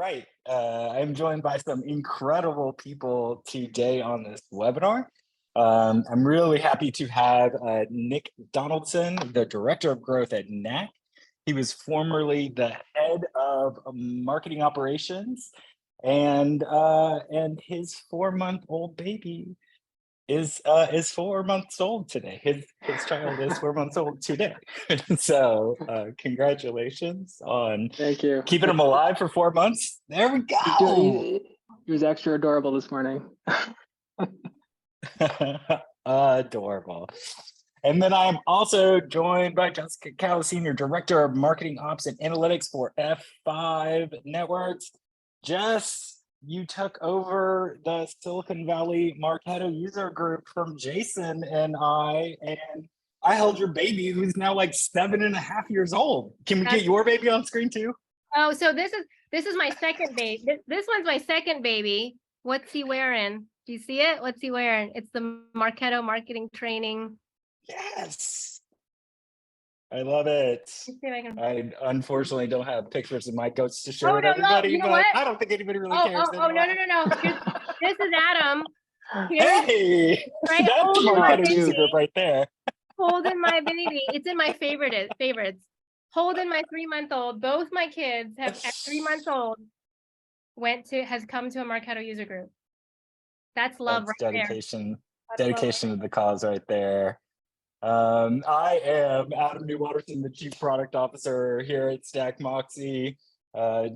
right. I'm joined by some incredible people today on this webinar. I'm really happy to have Nick Donaldson, the Director of Growth at NAC. He was formerly the head of marketing operations, and his 4-month-old baby is 4 months old today. His child is 4 months old today. So congratulations on Thank you. keeping him alive for 4 months. There we go. He was extra adorable this morning. Adorable. And then I'm also joined by Jessica Cow, Senior Director of Marketing Ops and Analytics for F5 Networks. Jess, you took over the Silicon Valley Marketo user group from Jason and I held your baby, who's now like 7.5 years old. Can we get your baby on screen too? Oh, so this is my second baby. This one's my second baby. What's he wearing? Do you see it? What's he wearing? It's the Marketo marketing training. Yes. I love it. I unfortunately don't have pictures of my goats to share with everybody, but I don't think anybody really cares. No. This is Adam. Hey, right? that's the Marketo user group right there. Holding my baby. It's in my favorites. Holding my 3-month-old. Both my kids have at 3 months old has come to a Marketo user group. That's love. That's right dedication. There. Dedication to the cause right there. I am Adam Newwaterson, the Chief Product Officer here at Stack Moxie,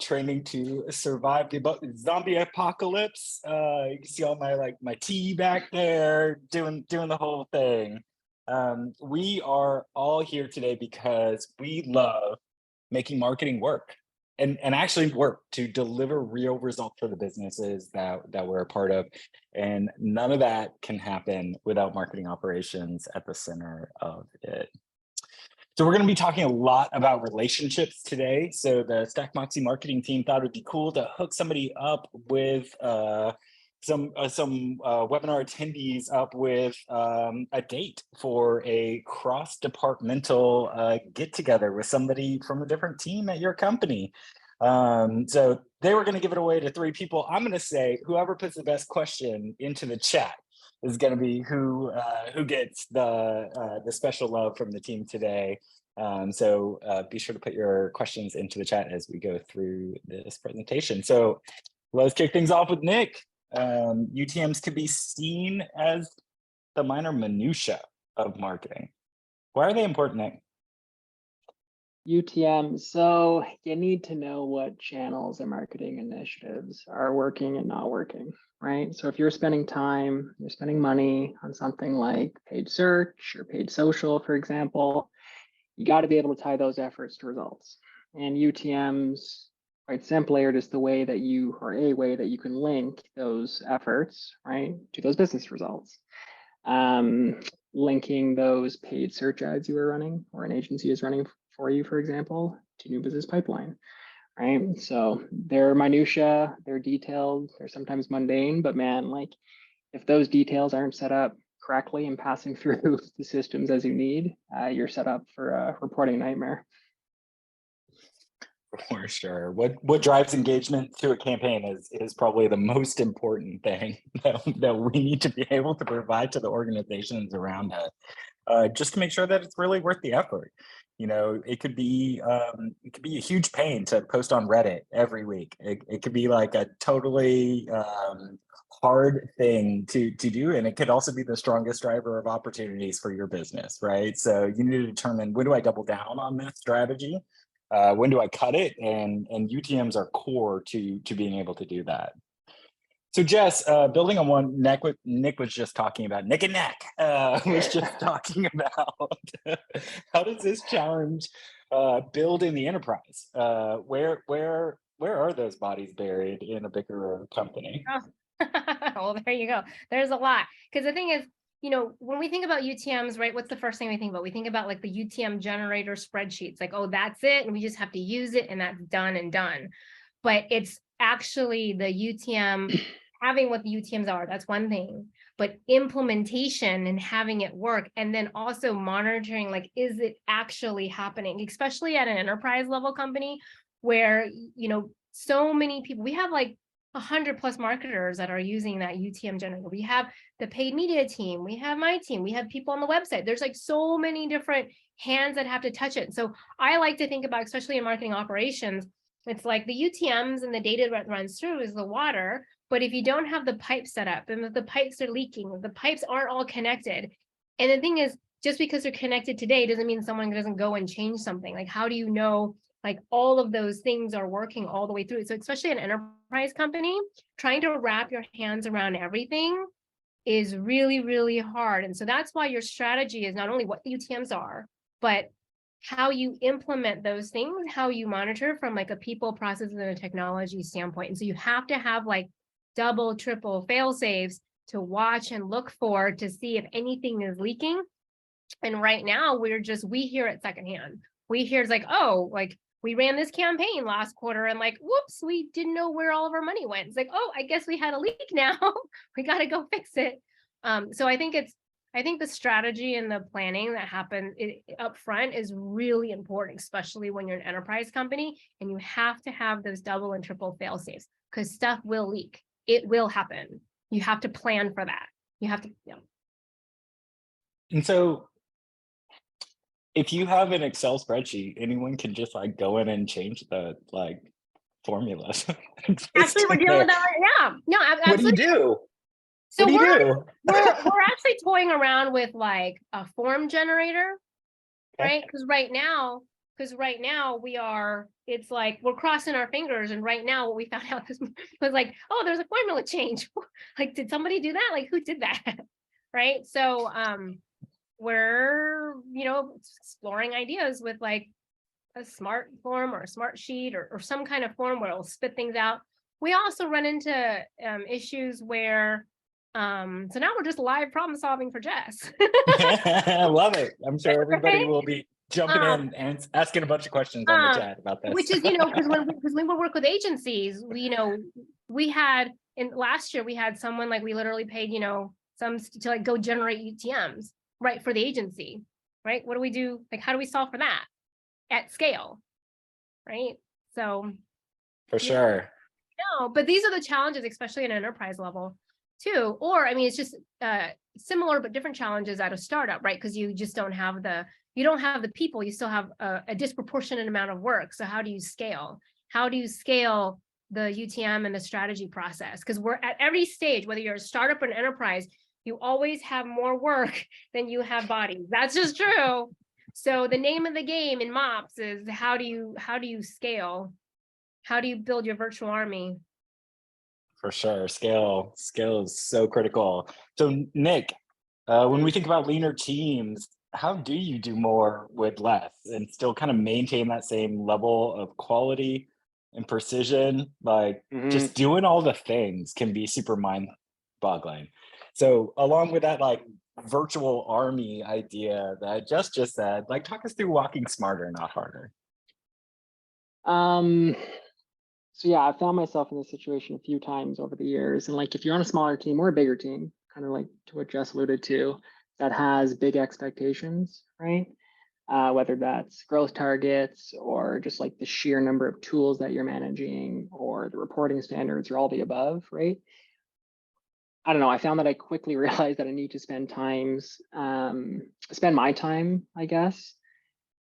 training to survive the zombie apocalypse. You can see all my tea back there, doing the whole thing. We are all here today because we love making marketing work and actually work to deliver real results for the businesses that we're a part of. And none of that can happen without marketing operations at the center of it. So we're going to be talking a lot about relationships today. So the Stack Moxie marketing team thought it'd be cool to hook somebody up with some webinar attendees up with a date for a cross-departmental get-together with somebody from a different team at your company. So they were going to give it away to 3 people. I'm going to say whoever puts the best question into the chat is going to be who gets the special love from the team today. So be sure to put your questions into the chat as we go through this presentation. So let's kick things off with Nick. UTMs could be seen as the minor minutia of marketing. Why are they important, Nick? UTM, so you need to know what channels and marketing initiatives are working and not working, right? So if you're spending time, you're spending money on something like paid search or paid social, for example, you got to be able to tie those efforts to results. And UTMs, quite simply, are just a way that you can link those efforts, right, to those business results. Linking those paid search ads you are running or an agency is running for you, for example, to new business pipeline, right? So they're minutia, they're detailed, they're sometimes mundane, but man, like if those details aren't set up correctly and passing through the systems as you need, you're set up for a reporting nightmare. For sure. What drives engagement to a campaign is probably the most important thing that we need to be able to provide to the organizations around us, just to make sure that it's really worth the effort. You know, it could be a huge pain to post on Reddit every week. It could be like a totally hard thing to do, and it could also be the strongest driver of opportunities for your business, right? So you need to determine, when do I double down on this strategy? When do I cut it? And UTMs are core to being able to do that. So Jess, building on what Nick was just talking about, Nick and Neck was just talking about, how does this challenge build in the enterprise? Where are those bodies buried in a bigger company? Oh. Well, there you go. There's a lot. Because the thing is, you know, when we think about UTMs, right, what's the first thing we think about? We think about like the UTM generator spreadsheets, like, oh, that's it, and we just have to use it, and that's done and done. But it's actually the UTM, having what the UTMs are, that's one thing. But implementation and having it work, and then also monitoring, like, is it actually happening? Especially at an enterprise level company where, you know, so many people. We have like 100+ marketers that are using that UTM generator. We have the paid media team. We have my team. We have people on the website. There's like so many different hands that have to touch it. So I like to think about, especially in marketing operations, it's like the UTMs and the data that runs through is the water. But if you don't have the pipes set up, and if the pipes are leaking, if the pipes aren't all connected, and the thing is, just because they're connected today doesn't mean someone doesn't go and change something. Like, how do you know like all of those things are working all the way through? So especially an enterprise company, trying to wrap your hands around everything is really, really hard. And so that's why your strategy is not only what the UTMs are, but how you implement those things, how you monitor from like a people, process, and a technology standpoint. And so you have to have like double, triple fail safes to watch and look for to see if anything is leaking. And right now we hear it secondhand. We hear it's like, oh, like we ran this campaign last quarter and like, whoops, we didn't know where all of our money went. It's like, oh, I guess we had a leak now. We got to go fix it. So I think the strategy and the planning that happens up front is really important, especially when you're an enterprise company and you have to have those double and triple fail safes because stuff will leak. It will happen. You have to plan for that. You have to, yeah. And so if you have an Excel spreadsheet, anyone can just like go in and change the like formulas. Actually, we're dealing with that right now. No, absolutely. What do you do? So what do you do? we're actually toying around with like a form generator, Okay. right? Because right now it's like we're crossing our fingers, and right now what we found out was like, oh, there's a formula change. Like, did somebody do that? Like, who did that? Right? So we're exploring ideas with like a smart form or a smart sheet or some kind of form where it'll spit things out. We also run into issues where so now we're just live problem solving for Jess. I love it. I'm sure everybody Right? will be jumping in and asking a bunch of questions on the chat about this. Which is, because when we work with agencies, we had last year we had someone like we literally paid, some to like go generate UTMs, right, for the agency, right? What do we do? Like, how do we solve for that at scale, right? So for sure. No, but these are the challenges, especially at an enterprise level too. Or, I mean, it's just similar but different challenges at a startup, right? Because you just don't have the people, you still have a disproportionate amount of work. So how do you scale? How do you scale the UTM and the strategy process? Because we're at every stage, whether you're a startup or an enterprise, you always have more work than you have bodies. That's just true. So the name of the game in MOPS is how do you scale? How do you build your virtual army? For sure. Scale is so critical. So Nick, when we think about leaner teams, how do you do more with less and still kind of maintain that same level of quality and precision? Like just doing all the things can be super mind-boggling. So along with that, like virtual army idea that just said, like talk us through walking smarter, not harder. So yeah, I've found myself in this situation a few times over the years. And like, if you're on a smaller team or a bigger team, kind of like to what Jess alluded to, that has big expectations, right? Whether that's growth targets or just like the sheer number of tools that you're managing or the reporting standards or all the above, right? I don't know. I found that I quickly realized that I need to spend my time, I guess,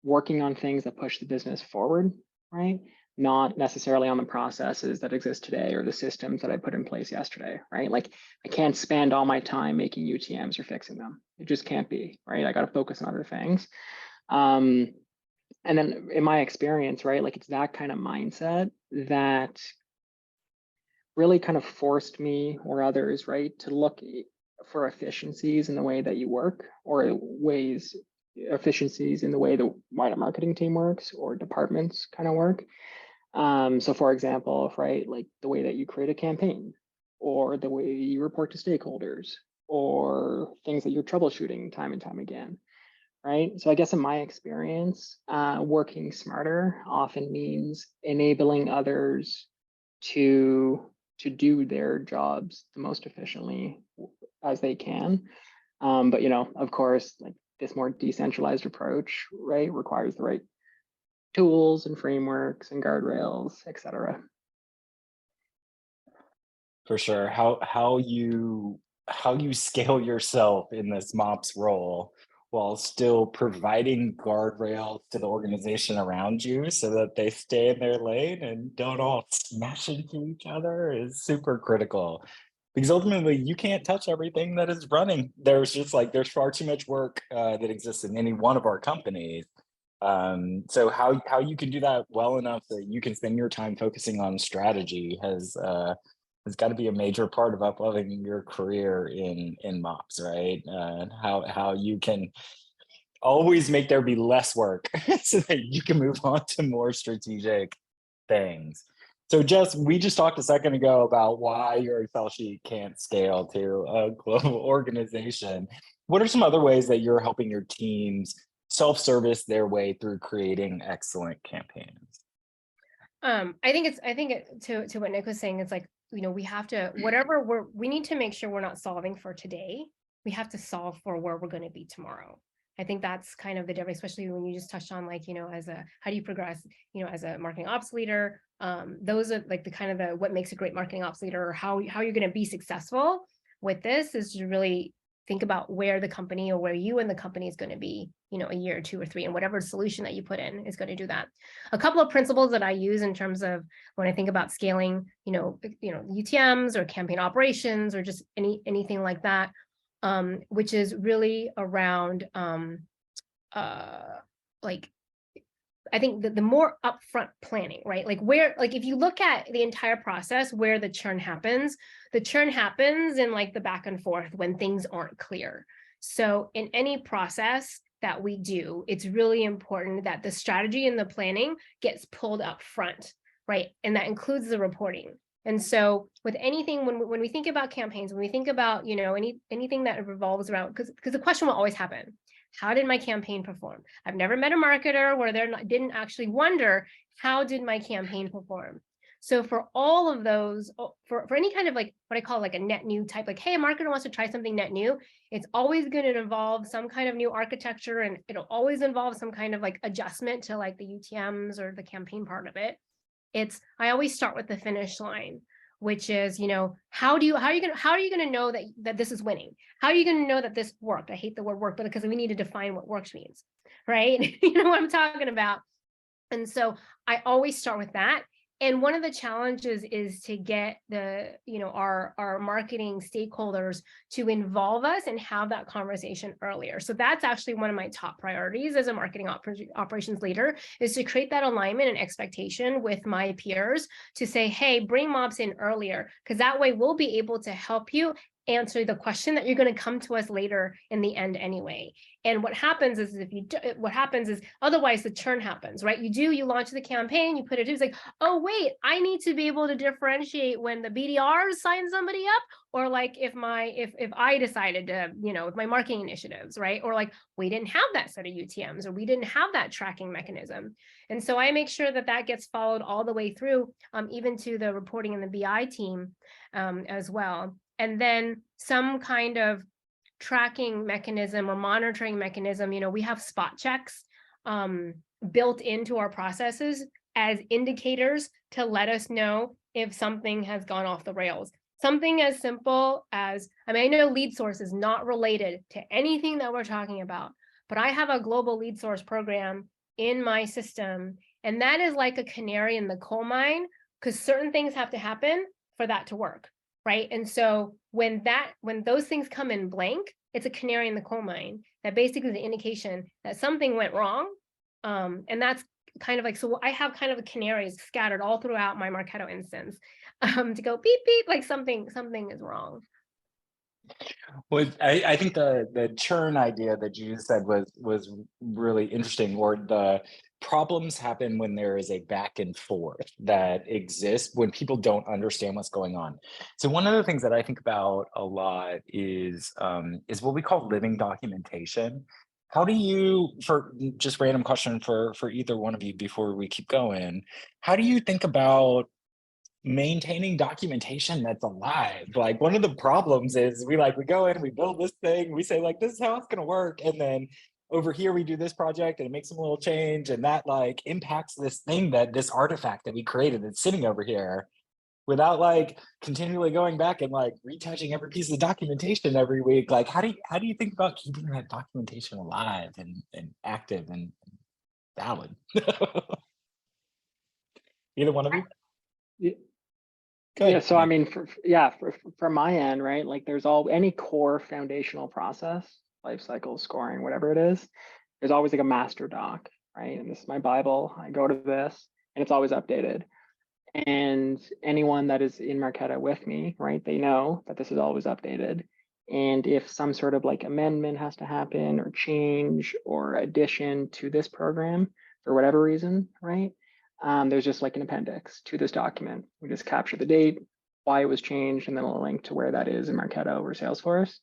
working on things that push the business forward, right? Not necessarily on the processes that exist today or the systems that I put in place yesterday, right? Like I can't spend all my time making UTMs or fixing them. It just can't be, right? I got to focus on other things. And then in my experience, right, like it's that kind of mindset that really kind of forced me or others, right, to look for efficiencies in the way that you work or efficiencies in the way the wider marketing team works or departments kind of work. So for example, right, like the way that you create a campaign or the way you report to stakeholders or things that you're troubleshooting time and time again, right? So I guess in my experience, working smarter often means enabling others to do their jobs the most efficiently as they can. But, of course, like this more decentralized approach, right, requires the right tools and frameworks and guardrails, et cetera. For sure. How you scale yourself in this MOPS role while still providing guardrails to the organization around you so that they stay in their lane and don't all smash into each other is super critical. Because ultimately you can't touch everything that is running. There's far too much work that exists in any one of our companies. So how you can do that well enough that you can spend your time focusing on strategy has got to be a major part of up-leveling your career in MOPS, right? How you can always make there be less work so that you can move on to more strategic things. So we just talked a second ago about why your Excel sheet can't scale to a global organization. What are some other ways that you're helping your teams self-service their way through creating excellent campaigns? I think to what Nick was saying, it's like, we have to, we need to make sure we're not solving for today. We have to solve for where we're going to be tomorrow. I think that's kind of the difference, especially when you just touched on, like, how do you progress, as a marketing ops leader? Those are like the kind of what makes a great marketing ops leader, or how you're going to be successful with this, is to really think about where the company, or where you and the company is going to be, a year or 2 or 3, and whatever solution that you put in is going to do that. A couple of principles that I use in terms of when I think about scaling, UTMs or campaign operations, or just anything like that, which is really around like, I think the more upfront planning, right? Like if you look at the entire process, where the churn happens in like the back and forth when things aren't clear. So in any process that we do, it's really important that the strategy and the planning gets pulled up front, right? And that includes the reporting. And so with anything, when we think about campaigns, when we think about, anything that revolves around, because the question will always happen: how did my campaign perform? I've never met a marketer where didn't actually wonder, how did my campaign perform? So for all of those, for any kind of like what I call like a net new type, like, hey, a marketer wants to try something net new, it's always going to involve some kind of new architecture, and it'll always involve some kind of like adjustment to like the UTMs or the campaign part of it. I always start with the finish line, which is, how are you going to know that this is winning? How are you going to know that this worked? I hate the word work, but because we need to define what works means, right? You know what I'm talking about. And so I always start with that. And one of the challenges is to get our marketing stakeholders to involve us and have that conversation earlier. So that's actually one of my top priorities as a marketing operations leader, is to create that alignment and expectation with my peers to say, hey, bring MOPS in earlier, because that way we'll be able to help you answer the question that you're going to come to us later in the end anyway. And what happens is, otherwise the churn happens, right? You launch the campaign, you put it, it's like, oh wait, I need to be able to differentiate when the BDRs sign somebody up, or like if I decided to, with my marketing initiatives, right? Or like, we didn't have that set of UTMs, or we didn't have that tracking mechanism. And so I make sure that gets followed all the way through, even to the reporting and the BI team as well. And then some kind of tracking mechanism or monitoring mechanism. We have spot checks built into our processes as indicators to let us know if something has gone off the rails. Something as simple as, I know lead source is not related to anything that we're talking about, but I have a global lead source program in my system, and that is like a canary in the coal mine, because certain things have to happen for that to work. Right. And so when those things come in blank, it's a canary in the coal mine that basically is the indication that something went wrong. And that's kind of like, so I have kind of canaries scattered all throughout my Marketo instance to go beep, beep, like something is wrong. Well, I think the churn idea that you said was really interesting, or the problems happen when there is a back and forth that exists when people don't understand what's going on. So one of the things that I think about a lot is what we call living documentation. How do you, for just random question for either one of you before we keep going, how do you think about maintaining documentation that's alive? Like, one of the problems is we go in, we build this thing, we say like, this is how it's going to work, and then over here we do this project and it makes some little change, and that like impacts this artifact that we created that's sitting over here. without like continually going back and like retouching every piece of documentation every week? Like, how do you think about keeping that documentation alive and active and valid? Either one of you? Yeah. Go Yeah, ahead, so I Nick. mean, from my end, right? Like there's any core foundational process, life cycle scoring, whatever it is, there's always like a master doc, right? And this is my Bible. I go to this and it's always updated. And anyone that is in Marketo with me, right, they know that this is always updated. And if some sort of like amendment has to happen or change or addition to this program for whatever reason, right? There's just like an appendix to this document. We just capture the date, why it was changed, and then a link to where that is in Marketo or Salesforce.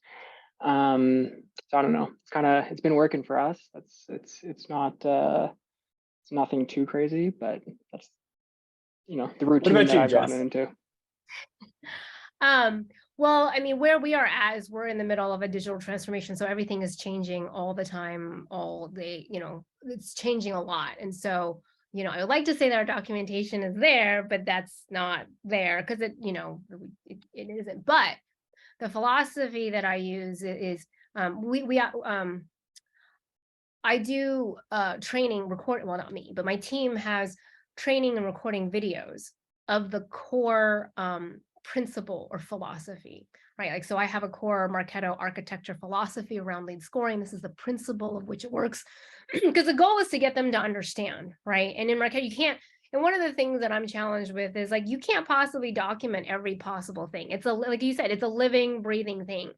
So I don't know. It's been working for us. It's not it's nothing too crazy, but that's the routine about that you, I've gotten Jess? into. Well, I mean, where we are at is we're in the middle of a digital transformation. So everything is changing all the time, all day, it's changing a lot. And so, I would like to say that our documentation is there, but that's not there because it isn't. But the philosophy that I use is I do training, record, well, not me, but my team has training and recording videos of the core principle or philosophy, right? Like, so I have a core Marketo architecture philosophy around lead scoring. This is the principle of which it works because the goal is to get them to understand, right? And in Marketo, you can't, and one of the things that I'm challenged with is like, you can't possibly document every possible thing. It's like you said, it's a living, breathing thing.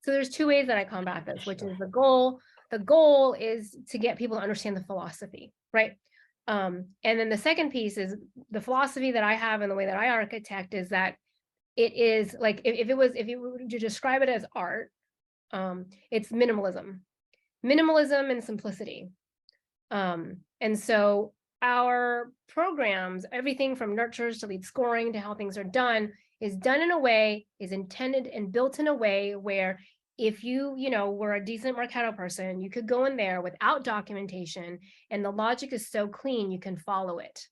So there's two ways that I combat this, which is the goal. The goal is to get people to understand the philosophy, right? And then the second piece is the philosophy that I have and the way that I architect is that it is like, if you were to describe it as art, it's minimalism and simplicity. And so our programs, everything from nurtures to lead scoring to how things are done, is done in a way, is intended and built in a way where if you were a decent Marketo person, you could go in there without documentation and the logic is so clean, you can follow it.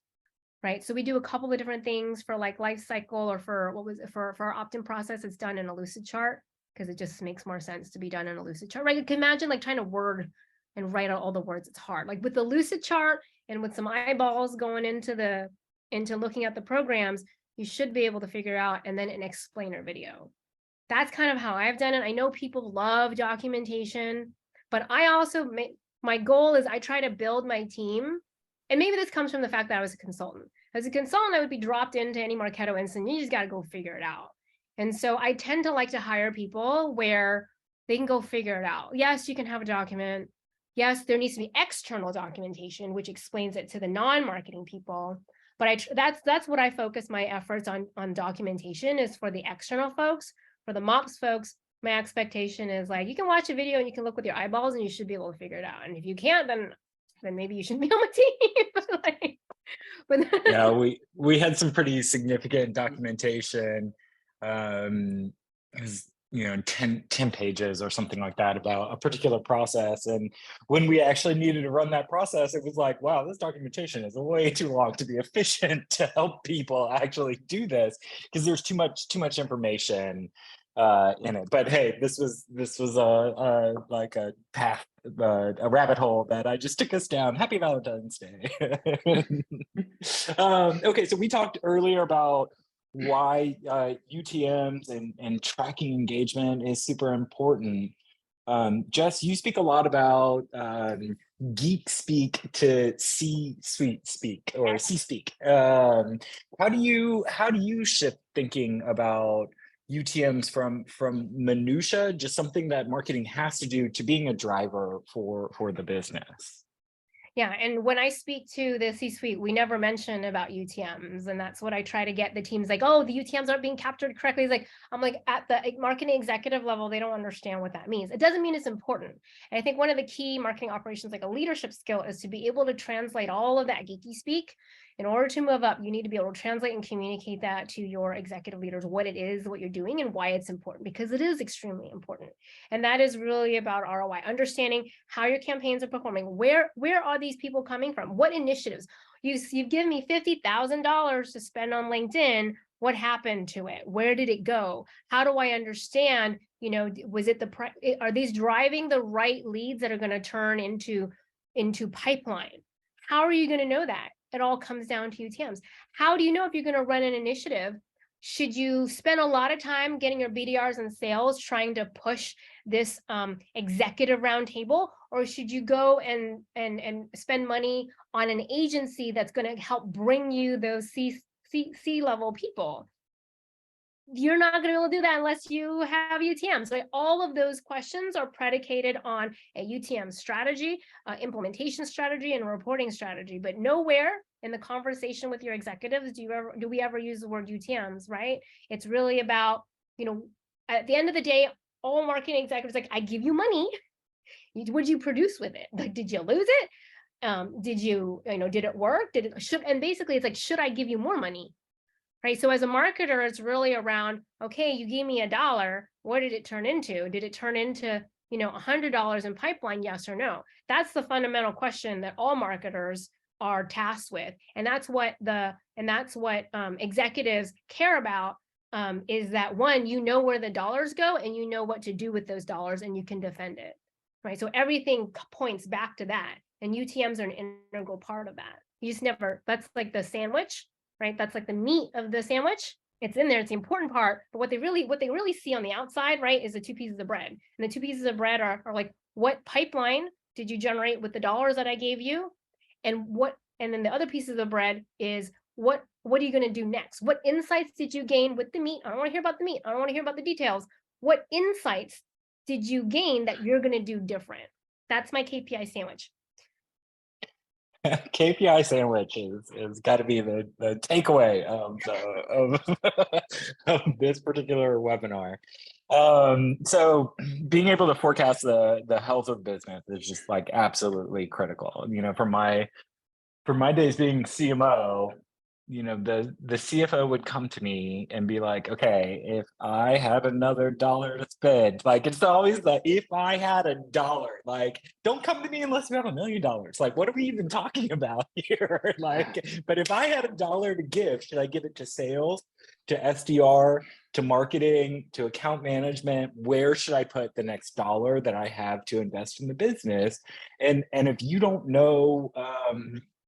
Right. So we do a couple of different things for like life cycle or for for our opt-in process. It's done in a lucid chart because it just makes more sense to be done in a lucid chart. Right. You can imagine like trying to word and write out all the words. It's hard. Like with the lucid chart and with some eyeballs going into looking at the programs, you should be able to figure out, and then an explainer video. That's kind of how I've done it. I know people love documentation, but I also my goal is I try to build my team. And maybe this comes from the fact that I was a consultant. As a consultant, I would be dropped into any Marketo instance. You just got to go figure it out. And so I tend to like to hire people where they can go figure it out. Yes, you can have a document. Yes, there needs to be external documentation, which explains it to the non-marketing people. But that's what I focus my efforts on documentation is for the external folks. For the MOPS folks, my expectation is like, you can watch a video and you can look with your eyeballs and you should be able to figure it out. And if you can't, then maybe you shouldn't be on my team. Yeah, we had some pretty significant documentation, 10 pages or something like that about a particular process. And when we actually needed to run that process, it was like, wow, this documentation is way too long to be efficient to help people actually do this because there's too much information in it. But hey, this was like a path, a rabbit hole that I just took us down. Happy Valentine's Day. Okay, so we talked earlier about why UTMs and tracking engagement is super important. Jess, you speak a lot about geek speak to C-suite speak or C-speak. How do you shift thinking about UTMs from minutia, just something that marketing has to do, to being a driver for the business? Yeah, and when I speak to the C-suite, we never mention about UTMs, and that's what I try to get the teams like, oh, the UTMs aren't being captured correctly. It's like, I'm like, at the marketing executive level, they don't understand what that means. It doesn't mean it's important. And I think one of the key marketing operations, like a leadership skill, is to be able to translate all of that geeky speak. In order to move up, you need to be able to translate and communicate that to your executive leaders, what it is, what you're doing, and why it's important, because it is extremely important. And that is really about ROI, understanding how your campaigns are performing. Where are these people coming from? What initiatives? You've given me $50,000 to spend on LinkedIn. What happened to it? Where did it go? How do I understand, was it are these driving the right leads that are going to turn into pipeline? How are you going to know that? It all comes down to UTMs. How do you know if you're going to run an initiative? Should you spend a lot of time getting your BDRs and sales trying to push this executive roundtable, or should you go and spend money on an agency that's going to help bring you those C-level people? You're not going to be able to do that unless you have UTMs. Right? All of those questions are predicated on a UTM strategy, implementation strategy, and reporting strategy. But nowhere in the conversation with your executives do we ever use the word UTMs, right? It's really about, at the end of the day, all marketing executives like, I give you money. What did you produce with it? Like, did you lose it? Did it work? And basically it's like, should I give you more money? Right. So as a marketer, it's really around, okay, you gave me $1. What did it turn into? Did it turn into, $100 in pipeline? Yes or no? That's the fundamental question that all marketers are tasked with. And that's what executives care about, is that one, where the dollars go and you know what to do with those dollars and you can defend it. Right. So everything points back to that. And UTMs are an integral part of that. You just never, that's like the sandwich. Right, that's like the meat of the sandwich. It's in there. It's the important part. But what they really see on the outside, right, is the two pieces of bread. And the two pieces of bread are like, what pipeline did you generate with the dollars that I gave you, and then the other pieces of bread is what are you going to do next? What insights did you gain with the meat? I don't want to hear about the meat. I don't want to hear about the details. What insights did you gain that you're going to do different? That's my KPI sandwich. KPI sandwich is got to be the takeaway of this particular webinar. So being able to forecast the health of business is just like absolutely critical. For my days being CMO, the CFO would come to me and be like, okay, if I had another $1 to spend, like, it's always the, if I had $1, like, don't come to me unless you have $1 million. Like, what are we even talking about here? Like, but if I had $1 to give, should I give it to sales, to SDR, to marketing, to account management? Where should I put the next $1 that I have to invest in the business? And if you don't know,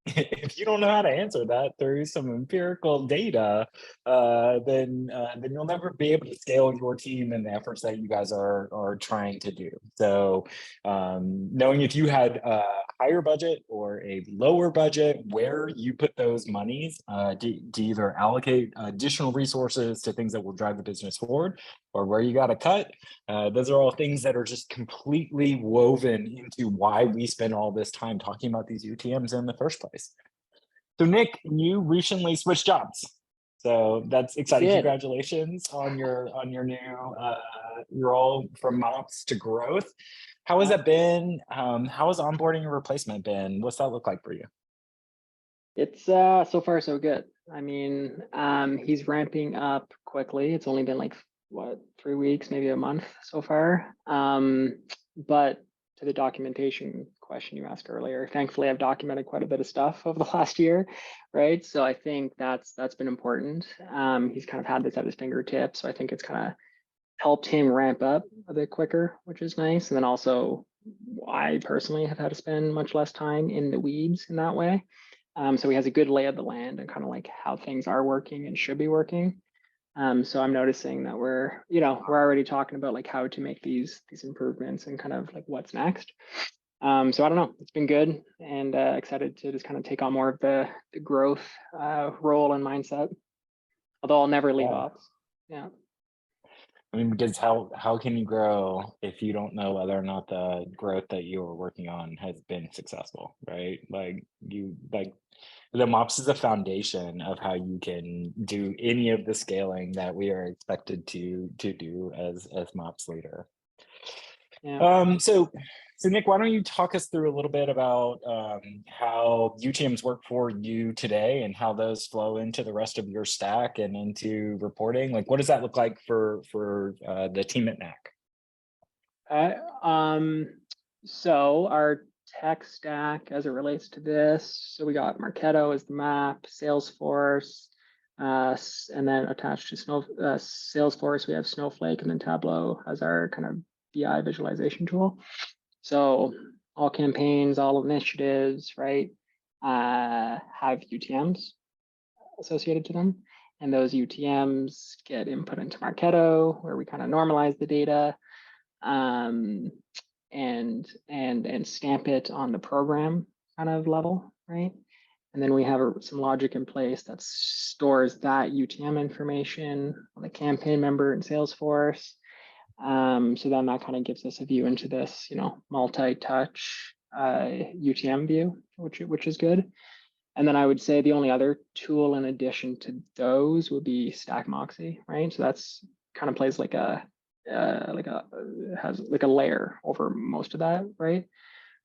if you don't know how to answer that through some empirical data, then you'll never be able to scale your team and the efforts that you guys are trying to do. So knowing if you had a higher budget or a lower budget, where you put those monies to either allocate additional resources to things that will drive the business forward, or where you got to cut. Those are all things that are just completely woven into why we spend all this time talking about these UTMs in the first place. So Nick, you recently switched jobs. So that's exciting. Congratulations on your new role from Mops to growth. How has that been? How has onboarding a replacement been? What's that look like for you? It's so far so good. I mean, he's ramping up quickly. It's only been like, what, 3 weeks, maybe a month so far. But to the documentation question you asked earlier, thankfully I've documented quite a bit of stuff over the last year, right? So I think that's been important. He's kind of had this at his fingertips, so I think it's kind of helped him ramp up a bit quicker, which is nice. And then also, I personally have had to spend much less time in the weeds in that way. So he has a good lay of the land and kind of like how things are working and should be working. So I'm noticing that we're already talking about like how to make these improvements and kind of like what's next. So I don't know, it's been good, and excited to just kind of take on more of the growth role and mindset. Although I'll never leave ops. Yeah. I mean, because how can you grow if you don't know whether or not the growth that you are working on has been successful, right? The MOPS is a foundation of how you can do any of the scaling that we are expected to do as MOPS leader. Yeah. So Nick, why don't you talk us through a little bit about how UTMs work for you today and how those flow into the rest of your stack and into reporting? Like, what does that look like for the team at NAC? So our tech stack as it relates to this, so we got Marketo as the map, Salesforce, And then attached to Salesforce, we have Snowflake, and then Tableau as our kind of BI visualization tool. So all campaigns, all initiatives, right, have UTMs associated to them. And those UTMs get input into Marketo, where we kind of normalize the data and stamp it on the program kind of level, right? And then we have some logic in place that stores that UTM information on the campaign member in Salesforce. So then that kind of gives us a view into this, multi-touch UTM view, which is good. And then I would say the only other tool in addition to those would be Stack Moxie, right? So that's kind of plays like has like a layer over most of that, right?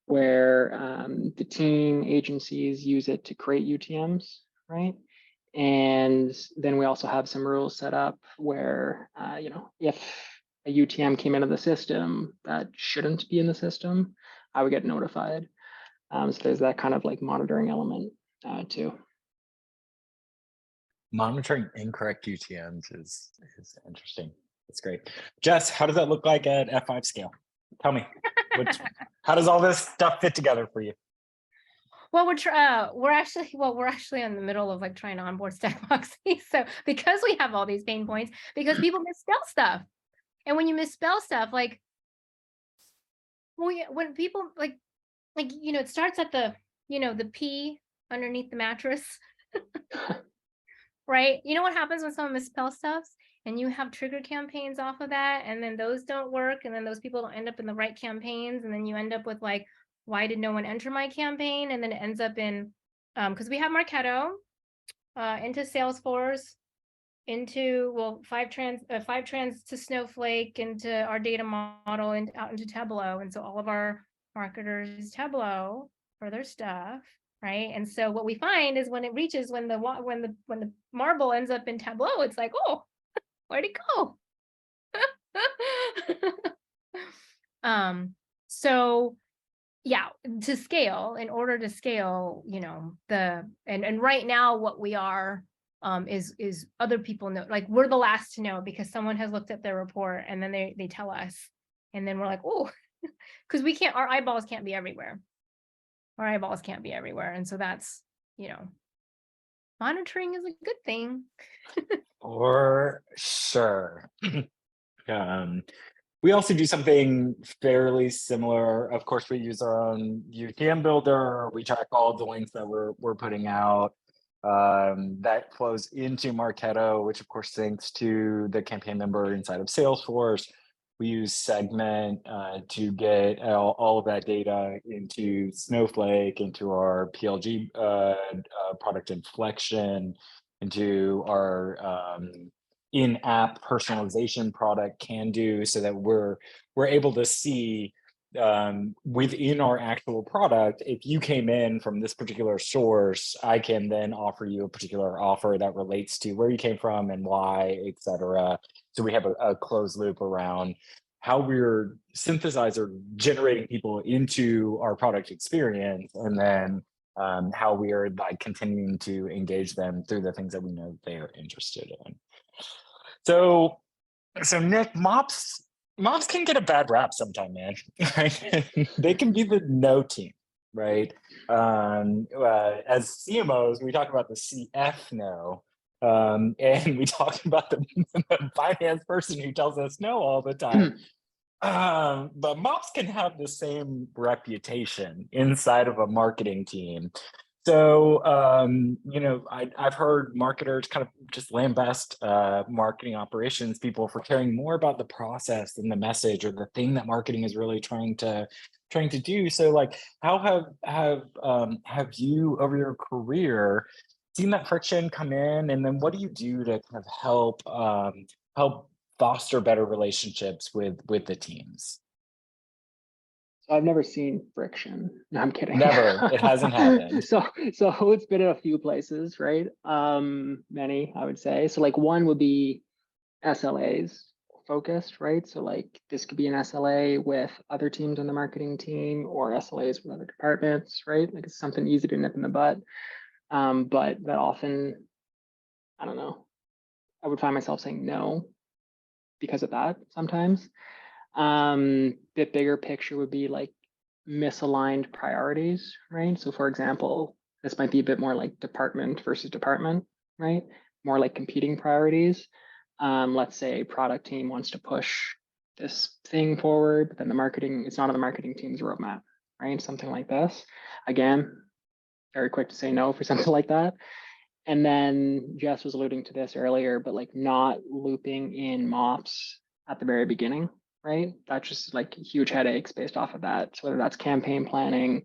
Where the team agencies use it to create UTMs, right? And then we also have some rules set up where, if a UTM came into the system that shouldn't be in the system, I would get notified. So there's that kind of like monitoring element too. Monitoring incorrect UTMs is interesting. That's great. Jess, how does that look like at F5 scale? Tell me, how does all this stuff fit together for you? Well, we're actually in the middle of like trying to onboard Stack Moxie. So because we have all these pain points, because people misspell stuff, and when you misspell stuff, like, when people like it starts at the the P underneath the mattress, right? You know what happens when someone misspells stuff, and you have trigger campaigns off of that, and then those don't work, and then those people don't end up in the right campaigns, and then you end up with like, why did no one enter my campaign? And then it ends up in, because we have Marketo into Salesforce, into five trans to Snowflake, into our data model, and out into Tableau, and so all of our marketers use Tableau for their stuff, right? And so what we find is when the marble ends up in Tableau, it's like, oh, where'd it go? So yeah, in order to scale, and right now what we are is other people know, like we're the last to know because someone has looked at their report and then they tell us, and then we're like, oh, because our eyeballs can't be everywhere. And so that's, monitoring is a good thing. For sure. We also do something fairly similar. Of course, we use our own UTM builder. We track all the links that we're putting out. That flows into Marketo, which of course syncs to the campaign member inside of Salesforce. We use Segment to get all of that data into Snowflake, into our PLG product Inflection, into our in-app personalization product Can Do, so that we're able to see within our actual product, if you came in from this particular source, I can then offer you a particular offer that relates to where you came from and why, etc. So we have a closed loop around how we're generating people into our product experience, and then how we are like continuing to engage them through the things that we know they are interested in. So Nick, mops can get a bad rap sometime, man. They can be the no team, right? As CMOs, we talk about the CF no, and we talk about the finance person who tells us no all the time. But mops can have the same reputation inside of a marketing team. So, I've heard marketers kind of just lambast marketing operations people for caring more about the process than the message or the thing that marketing is really trying to do. So, like, how have you over your career seen that friction come in, and then what do you do to kind of help foster better relationships with the teams? I've never seen friction. No, I'm kidding. Never. It hasn't happened. So it's been in a few places, right? Many, I would say. So like one would be SLAs focused, right? So like this could be an SLA with other teams on the marketing team, or SLAs with other departments, right? Like it's something easy to nip in the butt. But that often I don't know, I would find myself saying no because of that sometimes. Bit bigger picture would be like misaligned priorities, right? So for example, this might be a bit more like department versus department, right? More like competing priorities. Let's say product team wants to push this thing forward, but then the marketing, it's not on the marketing team's roadmap, right? Something like this. Again, very quick to say no for something like that. And then Jess was alluding to this earlier, but like not looping in MOPS at the very beginning, right? That's just like huge headaches based off of that. So whether that's campaign planning,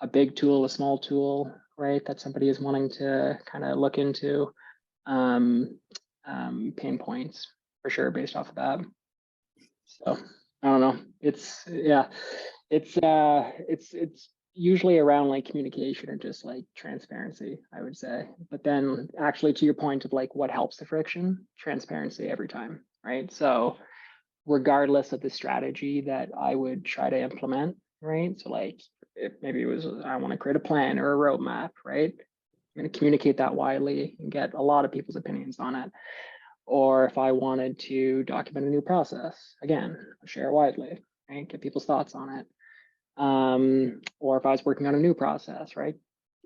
a big tool, a small tool, right? That somebody is wanting to kind of look into, pain points for sure based off of that. So I don't know. It's usually around like communication and just like transparency, I would say. But then actually to your point of like what helps the friction, transparency every time, right? So regardless of the strategy that I would try to implement, right? So like if maybe it was, I want to create a plan or a roadmap, right? I'm going to communicate that widely and get a lot of people's opinions on it. Or if I wanted to document a new process, again, share widely, right? Get people's thoughts on it. Or if I was working on a new process, right?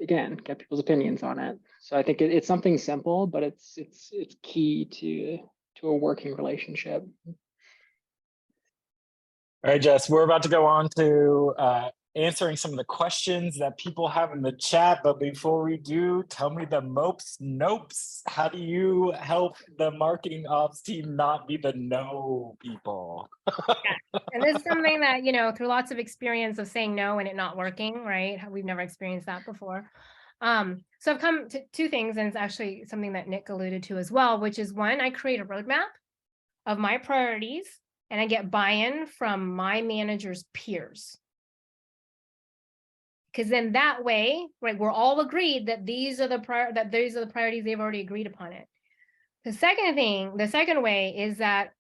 Again, get people's opinions on it. So I think it's something simple, but it's key to a working relationship. All right, Jess, we're about to go on to answering some of the questions that people have in the chat. But before we do, tell me the mopes, nopes. How do you help the marketing ops team not be the no people? Yeah. And this is something that, you know, through lots of experience of saying no and it not working, right? We've never experienced that before. So I've come to two things, and it's actually something that Nick alluded to as well, which is one, I create a roadmap of my priorities and I get buy-in from my manager's peers. Because then that way, right, we're all agreed that these are the priorities they've already agreed upon it. The second way is that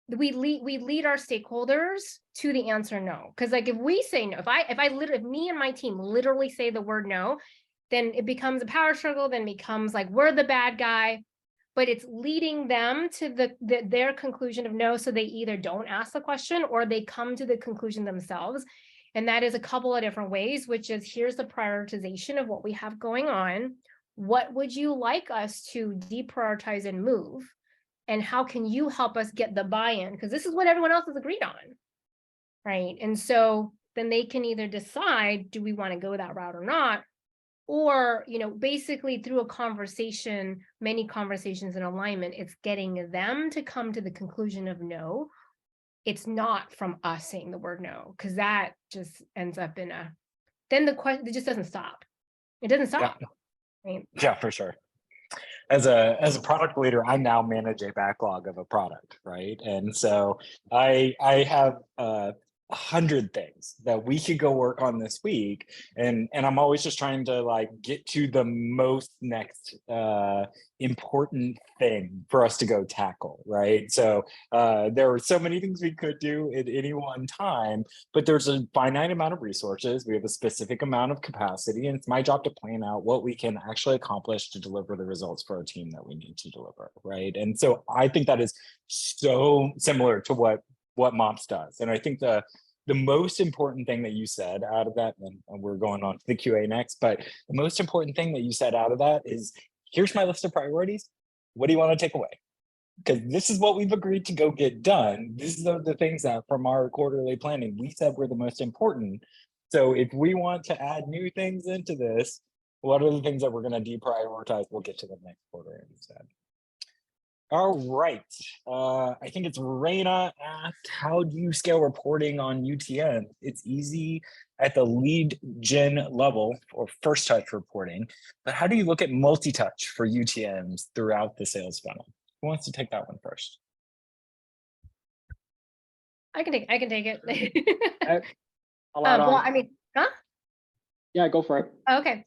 we lead our stakeholders to the answer no. Because like if we say no, if me and my team literally say the word no, then it becomes a power struggle, then becomes like we're the bad guy. But it's leading them to their conclusion of no, so they either don't ask the question or they come to the conclusion themselves. And that is a couple of different ways, which is here's the prioritization of what we have going on. What would you like us to deprioritize and move? And how can you help us get the buy-in? Because this is what everyone else has agreed on, right? And so then they can either decide, do we want to go that route or not? Or, you know, basically through a conversation, many conversations in alignment, it's getting them to come to the conclusion of no. It's not from us saying the word no, because that just ends up in then the question, it just doesn't stop. It doesn't stop. Yeah, right? Yeah, for sure. As a product leader, I now manage a backlog of a product, right? And so I have 100 things that we could go work on this week, and I'm always just trying to like get to the most next important thing for us to go tackle, right? So there are so many things we could do at any one time, but there's a finite amount of resources. We have a specific amount of capacity, and it's my job to plan out what we can actually accomplish to deliver the results for our team that we need to deliver, right? And so I think that is so similar to what MOPS does. And I think the most important thing that you said out of that, and we're going on to the QA next, but the most important thing that you said out of that is, here's my list of priorities. What do you want to take away? Because this is what we've agreed to go get done. These are the things that from our quarterly planning, we said were the most important. So if we want to add new things into this, what are the things that we're going to deprioritize? We'll get to the next quarter instead. All right. I think it's Raina asked, how do you scale reporting on UTM? It's easy at the lead gen level or first touch reporting, but how do you look at multi-touch for UTMs throughout the sales funnel? Who wants to take that one first? I can take it. Well, I mean, huh? Yeah, go for it. Okay.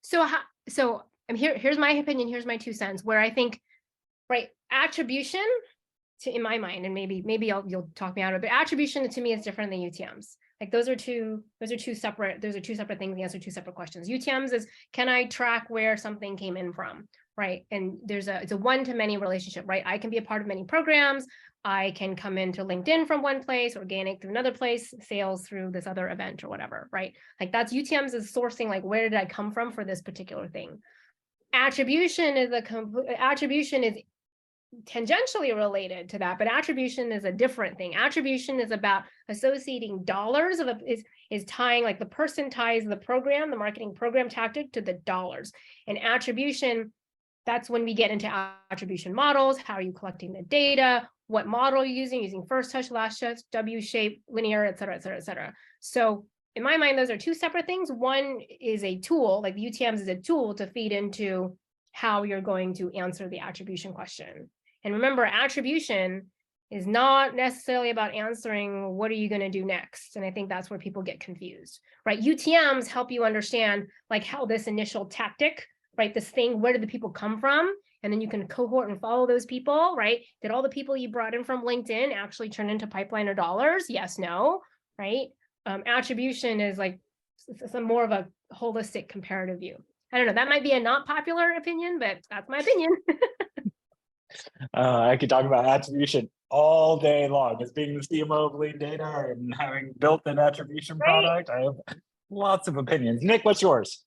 So here's my opinion. Here's my 2 cents. Where I think, right, attribution in my mind, and maybe you'll talk me out of it, but attribution to me is different than UTMs. Like those are two separate things. The answer to 2 separate questions. UTMs is, can I track where something came in from, right? And it's a one-to-many relationship, right? I can be a part of many programs. I can come into LinkedIn from one place, organic through another place, sales through this other event or whatever, right? Like that's UTM's is sourcing, like where did I come from for this particular thing? Attribution is tangentially related to that, but attribution is a different thing. Attribution is about associating dollars is tying, like the person ties the program, the marketing program tactic to the dollars. And attribution, that's when we get into attribution models. How are you collecting the data? What model are you using first touch, last touch, W shape, linear, et cetera, et cetera, et cetera. So in my mind, those are two separate things. One is a tool, like the UTMs is a tool to feed into how you're going to answer the attribution question. And remember, attribution is not necessarily about answering what are you going to do next. And I think that's where people get confused, right? UTMs help you understand like how this initial tactic, right? This thing, where did the people come from? And then you can cohort and follow those people, right? Did all the people you brought in from LinkedIn actually turn into pipeline or dollars? Yes, no, right? Attribution is like some more of a holistic comparative view. I don't know, that might be a not popular opinion, but that's my opinion. I could talk about attribution all day long. As being the CMO of Lead Data and having built an attribution product, I have lots of opinions. Nick, what's yours?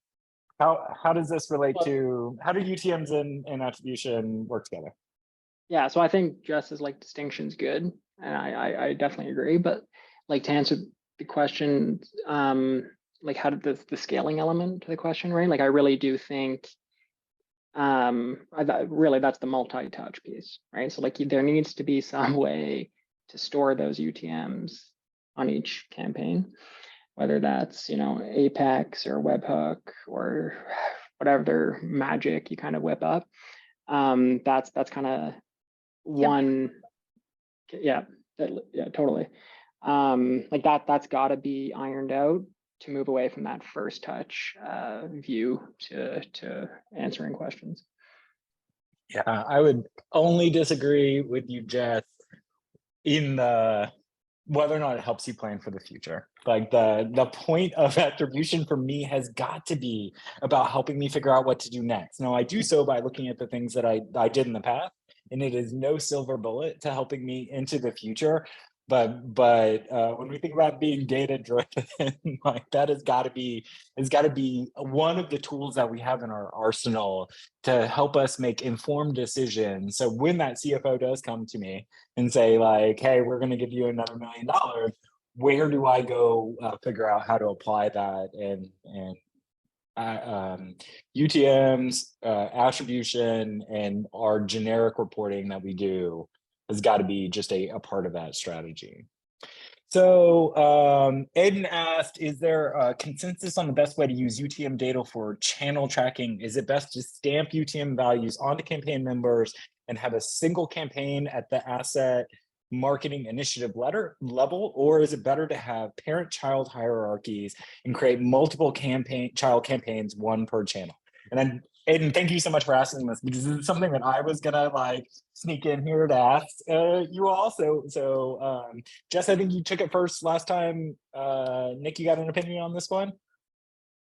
How does this relate to, how do UTMs and attribution work together? Yeah, so I think Jess's like distinction's good, and I definitely agree. But like to answer the question, like how did the scaling element to the question, right? Like I really do think, really that's the multi-touch piece, right? So like there needs to be some way to store those UTMs on each campaign, whether that's, you know, Apex or Webhook or whatever magic you kind of whip up. That's kind of one. Yeah, totally. Like that's got to be ironed out to move away from that first touch view to answering questions. Yeah, I would only disagree with you, Jess, in the whether or not it helps you plan for the future. Like the point of attribution for me has got to be about helping me figure out what to do next. Now I do so by looking at the things that I did in the past, and it is no silver bullet to helping me into the future. But when we think about being data driven, like that has got to be one of the tools that we have in our arsenal to help us make informed decisions. So when that CFO does come to me and say like, hey, we're going to give you another $1 million, where do I go figure out how to apply that? And UTMs, attribution, and our generic reporting that we do has got to be just a part of that strategy. So Aiden asked, is there a consensus on the best way to use UTM data for channel tracking? Is it best to stamp UTM values onto campaign members and have a single campaign at the asset marketing initiative level, or is it better to have parent-child hierarchies and create multiple child campaigns, one per channel? And then Aiden, thank you so much for asking this, because this is something that I was gonna like sneak in here to ask you also. So Jess, I think you took it first last time. Nick, you got an opinion on this one?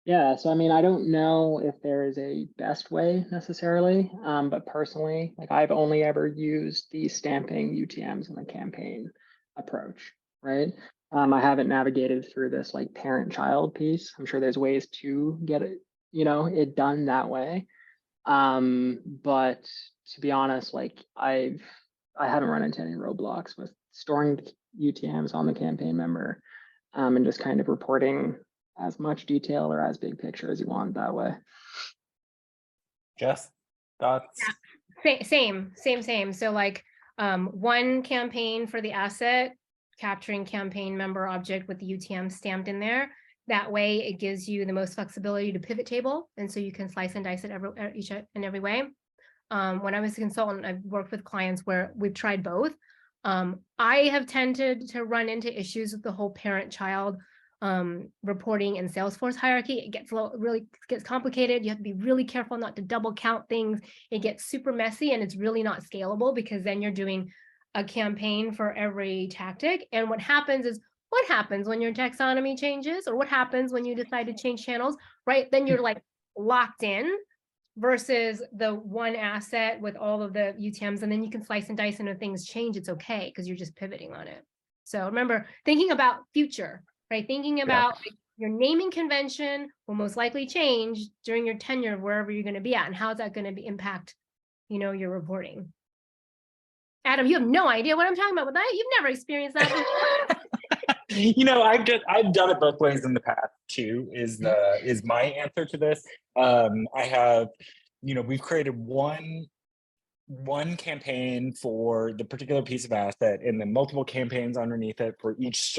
Yeah, so I mean, I don't know if there is a best way necessarily, but personally, like I've only ever used the stamping UTMs in the campaign approach, right? I haven't navigated through this like parent-child piece. I'm sure there's ways to get it, you know, it done that way. But to be honest, like I haven't run into any roadblocks with storing UTMs on the campaign member, and just kind of reporting as much detail or as big picture as you want that way. Jess, thoughts? Yeah. Same. So like one campaign for the asset, capturing campaign member object with the UTM stamped in there. That way it gives you the most flexibility to pivot table. And so you can slice and dice it each and every way. When I was a consultant, I've worked with clients where we've tried both. I have tended to run into issues with the whole parent-child reporting and Salesforce hierarchy. It gets really gets complicated. You have to be really careful not to double count things. It gets super messy and it's really not scalable, because then you're doing a campaign for every tactic. And what happens when your taxonomy changes, or what happens when you decide to change channels, right? Then you're like locked in. versus the one asset with all of the UTMs, and then you can slice and dice, and if things change, it's okay because you're just pivoting on it. So remember, thinking about future, right? Thinking about like, your naming convention will most likely change during your tenure, wherever you're going to be at, and how is that going to be impact, your reporting. Adam, you have no idea what I'm talking about with that. You've never experienced that. I've done it both ways in the past too, is my answer to this. I have, we've created one campaign for the particular piece of asset, and then multiple campaigns underneath it for each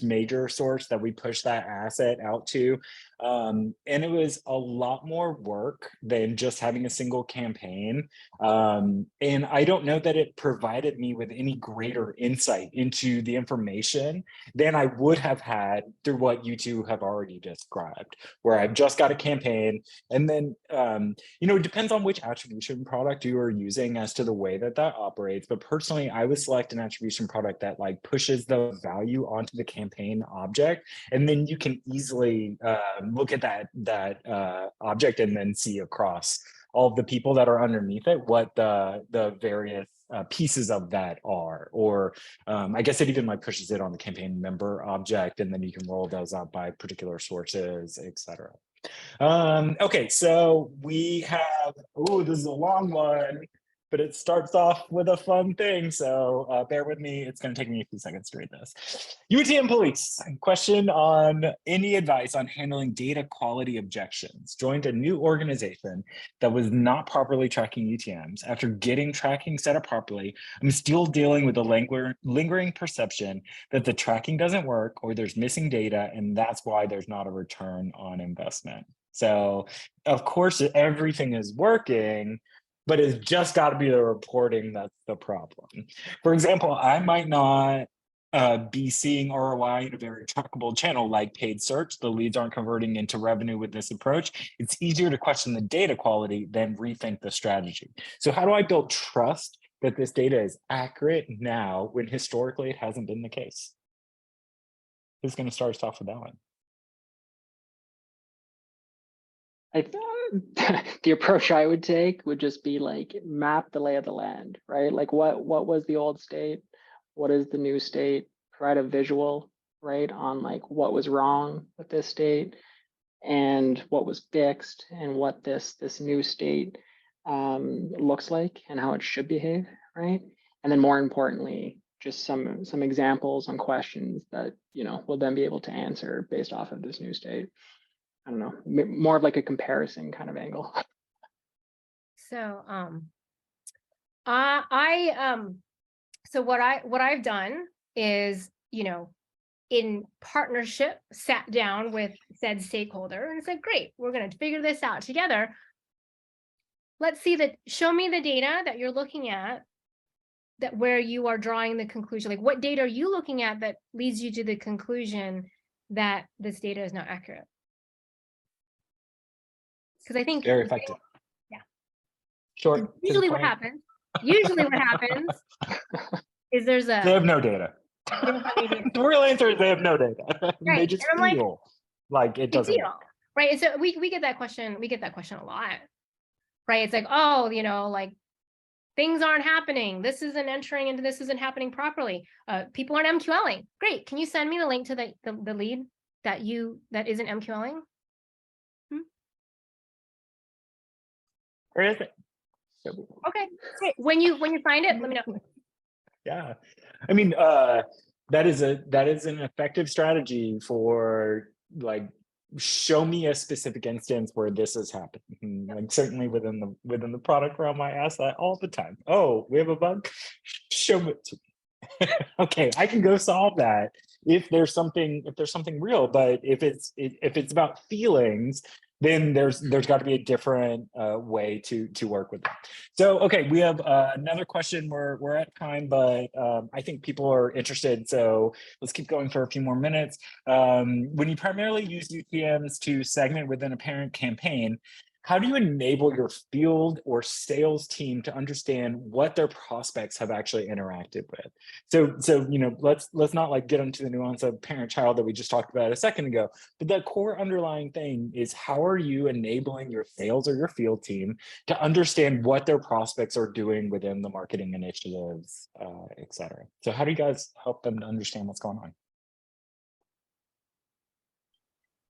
major source that we push that asset out to. And it was a lot more work than just having a single campaign. And I don't know that it provided me with any greater insight into the information than I would have had through what you two have already described, where I've just got a campaign. And then, it depends on which attribution product you are using as to the way that operates. But personally, I would select an attribution product that like pushes the value onto the campaign object, and then you can easily look at that object and then see across all of the people that are underneath it what the various pieces of that are. Or I guess it even like pushes it on the campaign member object, and then you can roll those out by particular sources, etc. Okay, so we have, this is a long one, but it starts off with a fun thing. So bear with me. It's going to take me a few seconds to read this. UTM police, question on any advice on handling data quality objections. Joined a new organization that was not properly tracking UTMs. After getting tracking set up properly, I'm still dealing with the lingering perception that the tracking doesn't work or there's missing data, and that's why there's not a return on investment. So of course, everything is working, but it's just got to be the reporting that's the problem. For example, I might not be seeing ROI in a very trackable channel like paid search. The leads aren't converting into revenue with this approach. It's easier to question the data quality than rethink the strategy. So how do I build trust that this data is accurate now when historically it hasn't been the case? Who's going to start us off with that one? The approach I would take would just be like map the lay of the land, right? Like what was the old state? What is the new state? Provide a visual, right, on like what was wrong with this state and what was fixed and what this new state looks like and how it should behave, right? And then more importantly, just some examples on questions that we'll then be able to answer based off of this new state. I don't know, more of like a comparison kind of angle. So, so what I've done is, in partnership, sat down with said stakeholder and said, great, we're going to figure this out together. Let's see show me the data that you're looking at, that where you are drawing the conclusion, like what data are you looking at that leads you to the conclusion that this data is not accurate? Because I think very effective. Yeah. Short. Usually what happens is they have no data. The real answer is they have no data. Right. They just feel like it doesn't work. Right. And so we get that question. We get that question a lot. Right. It's like, oh, like things aren't happening. This isn't entering into this isn't happening properly. People aren't MQLing. Great. Can you send me the link to the lead that isn't MQLing? Where is it? Okay, great. When you find it, let me know. Yeah, I mean, that is an effective strategy for like, show me a specific instance where this has happened. Like certainly within the product realm, I ask that all the time. Oh, we have a bug. Show it to me. Okay, I can go solve that if there's something real. But if it's about feelings, then there's got to be a different way to work with them. So, okay, we have another question. We're at time, but I think people are interested. So let's keep going for a few more minutes. When you primarily use UTMs to segment within a parent campaign, how do you enable your field or sales team to understand what their prospects have actually interacted with? So you know, let's not like get into the nuance of parent-child that we just talked about a second ago, but the core underlying thing is, how are you enabling your sales or your field team to understand what their prospects are doing within the marketing initiatives, et cetera? So how do you guys help them to understand what's going on?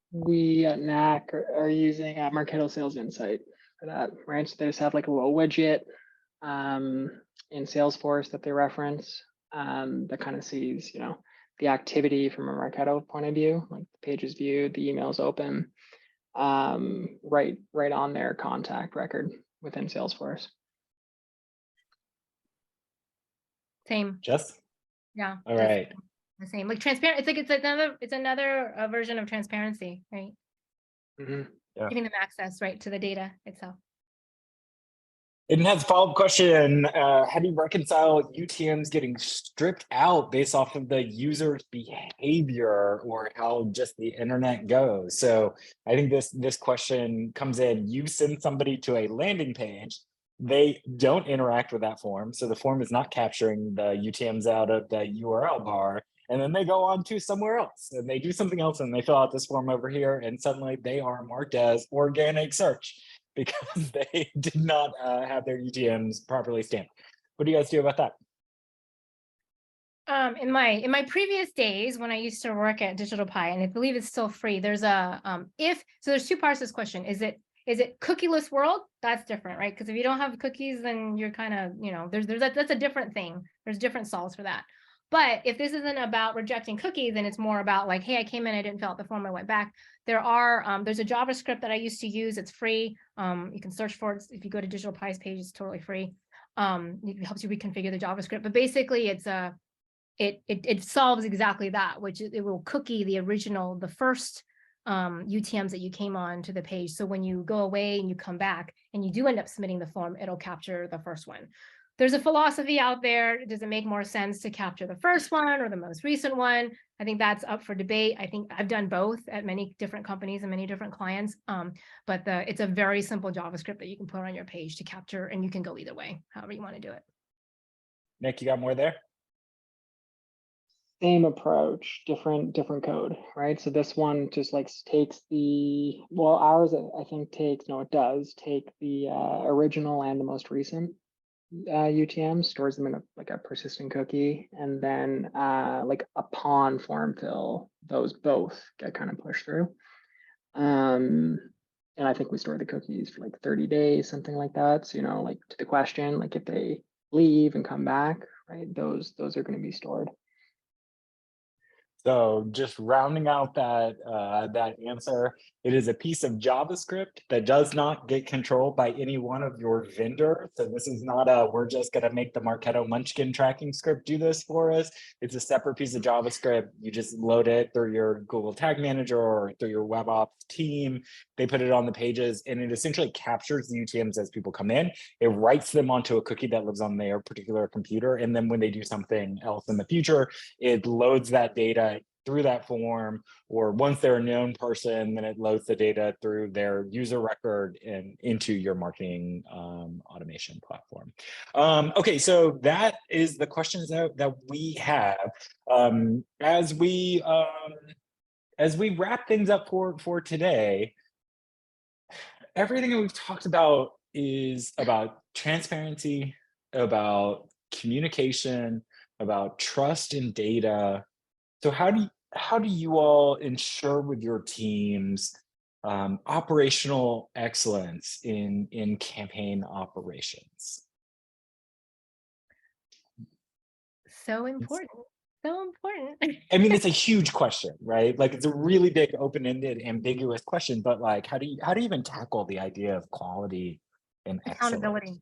We at NAC are using Marketo Sales Insight for that, right? So they just have like a little widget in Salesforce that they reference that kind of sees, you know, the activity from a Marketo point of view, like the page is viewed, the email's open, right on their contact record within Salesforce. Same. Jess? Yeah. All right. The same, like transparent. It's like it's another version of transparency, right? Yeah. Giving them access, right, to the data itself. It has a follow-up question. How do you reconcile UTMs getting stripped out based off of the user's behavior or how just the internet goes? So I think this question comes in, you send somebody to a landing page, they don't interact with that form. So the form is not capturing the UTMs out of the URL bar. And then they go on to somewhere else and they do something else and they fill out this form over here and suddenly they are marked as organic search because they did not have their UTMs properly stamped. What do you guys do about that? In my previous days when I used to work at Digital Pie, and I believe it's still free, there's a so there's two parts to this question. Is it cookieless world? That's different, right? Because if you don't have cookies, then you're kind of, you know, that's a different thing. There's different solves for that. But if this isn't about rejecting cookies, then it's more about like, hey, I came in, I didn't fill out the form, I went back. There's a JavaScript that I used to use. It's free. You can search for it. If you go to Digital Pie's page, it's totally free. It helps you reconfigure the JavaScript. But basically, it solves exactly that, which it will cookie the first UTMs that you came on to the page. So when you go away and you come back and you do end up submitting the form, it'll capture the first one. There's a philosophy out there. Does it make more sense to capture the first one or the most recent one? I think that's up for debate. I think I've done both at many different companies and many different clients. But it's a very simple JavaScript that you can put on your page to capture, and you can go either way, however you want to do it. Nick, you got more there? Same approach, different code, right? So this one just like takes ours I think it does take the original and the most recent UTM, stores them in a persistent cookie, and then like upon form fill, those both get kind of pushed through. And I think we store the cookies for like 30 days, something like that. So, you know, like to the question, like if they leave and come back, right, those are going to be stored. So just rounding out that answer, it is a piece of JavaScript that does not get controlled by any one of your vendors. So this is not we're just going to make the Marketo Munchkin tracking script do this for us. It's a separate piece of JavaScript. You just load it through your Google Tag Manager or through your web ops team. They put it on the pages and it essentially captures the UTMs as people come in. It writes them onto a cookie that lives on their particular computer. And then when they do something else in the future, it loads that data through that form, or once they're a known person, then it loads the data through their user record and into your marketing automation platform. Okay, so that is the questions that we have. As we wrap things up for today, everything that we've talked about is about transparency, about communication, about trust in data. So how do you all ensure with your teams operational excellence in campaign operations? So important. So important. I mean, it's a huge question, right? Like it's a really big, open-ended, ambiguous question, but like, how do you even tackle the idea of quality and Accountability.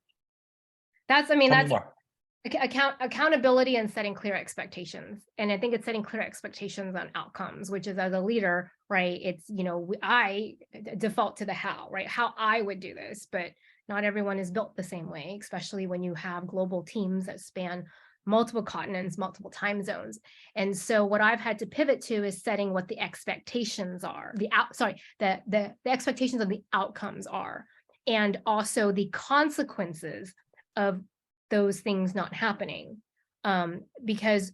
excellence? Accountability and setting clear expectations. And I think it's setting clear expectations on outcomes, which is, as a leader, right? It's, you know, I default to the how, right? How I would do this, but not everyone is built the same way, especially when you have global teams that span multiple continents, multiple time zones. And so what I've had to pivot to is setting what the expectations are, the expectations of the outcomes are. and also the consequences of those things not happening. Because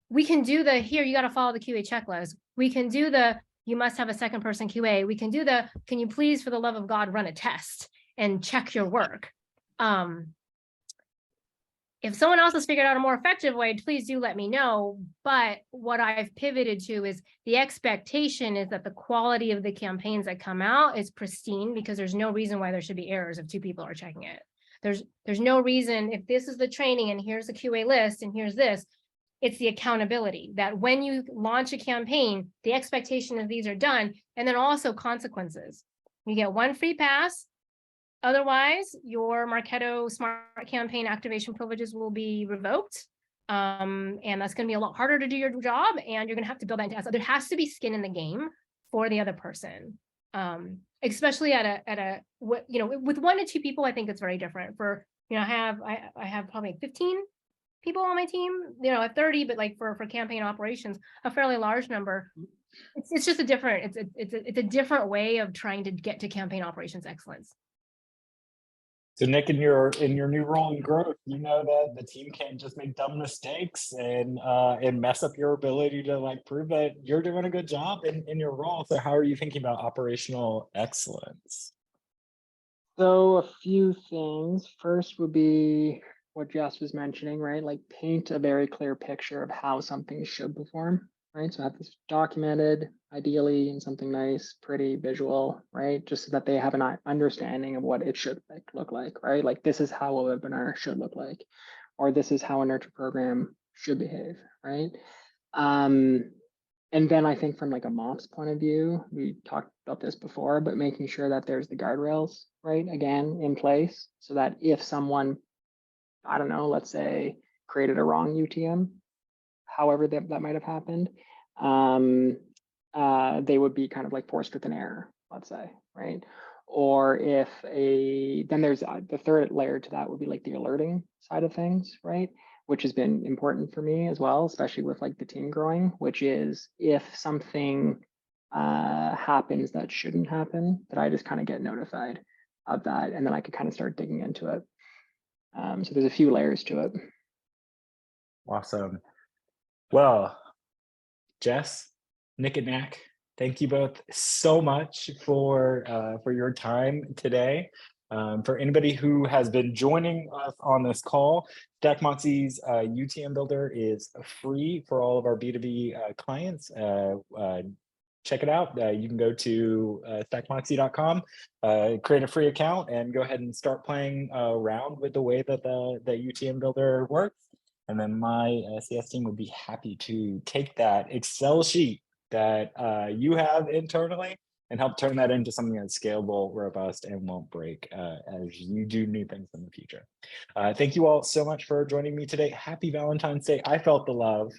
we can do the, here, you got to follow the QA checklist. We can do the, you must have a second person QA. We can do the, can you please, for the love of God, run a test and check your work. If someone else has figured out a more effective way, please do let me know. But what I've pivoted to is the expectation is that the quality of the campaigns that come out is pristine, because there's no reason why there should be errors if 2 people are checking it. There's no reason, if this is the training and here's the QA list and here's this, it's the accountability that when you launch a campaign, the expectation is these are done, and then also consequences. You get 1 free pass. Otherwise, your Marketo Smart Campaign activation privileges will be revoked. And that's going to be a lot harder to do your job, and you're going to have to build that into. So there has to be skin in the game for the other person. Especially at a you know, with 1 to 2 people, I think it's very different. For, you know, I have probably 15 people on my team, you know, at 30, but like for campaign operations, a fairly large number. It's just a different, it's a different way of trying to get to campaign operations excellence. So Nick, in your new role in growth, you know that the team can't just make dumb mistakes and mess up your ability to like prove that you're doing a good job in your role. So how are you thinking about operational excellence? So a few things. First would be what Jess was mentioning, right? Like paint a very clear picture of how something should perform, right? So have this documented, ideally in something nice, pretty visual, right? Just so that they have an understanding of what it should look like, right? Like this is how a webinar should look like, or this is how a nurture program should behave, right? And then I think from like a MOPS point of view, we talked about this before, but making sure that there's the guardrails, right, again, in place, so that if someone, I don't know, let's say created a wrong UTM, however that might have happened, they would be kind of like forced with an error, let's say, right? Or if then there's the third layer to that would be like the alerting side of things, right? Which has been important for me as well, especially with like the team growing, which is if something happens that shouldn't happen, that I just kind of get notified of that, and then I could kind of start digging into it. So there's a few layers to it. Awesome. Well, Jess, Nick and Knack, thank you both so much for your time today. For anybody who has been joining us on this call, Stack Moxie's UTM Builder is free for all of our B2B clients. Check it out. You can go to stackmoxie.com, create a free account, and go ahead and start playing around with the way that the UTM Builder works. And then my CS team would be happy to take that Excel sheet that you have internally and help turn that into something that's scalable, robust, and won't break as you do new things in the future. Thank you all so much for joining me today. Happy Valentine's Day. I felt the love.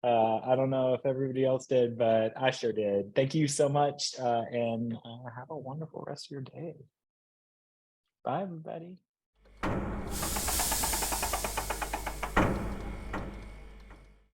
I don't know if everybody else did, but I sure did. Thank you so much, and have a wonderful rest of your day. Bye, everybody.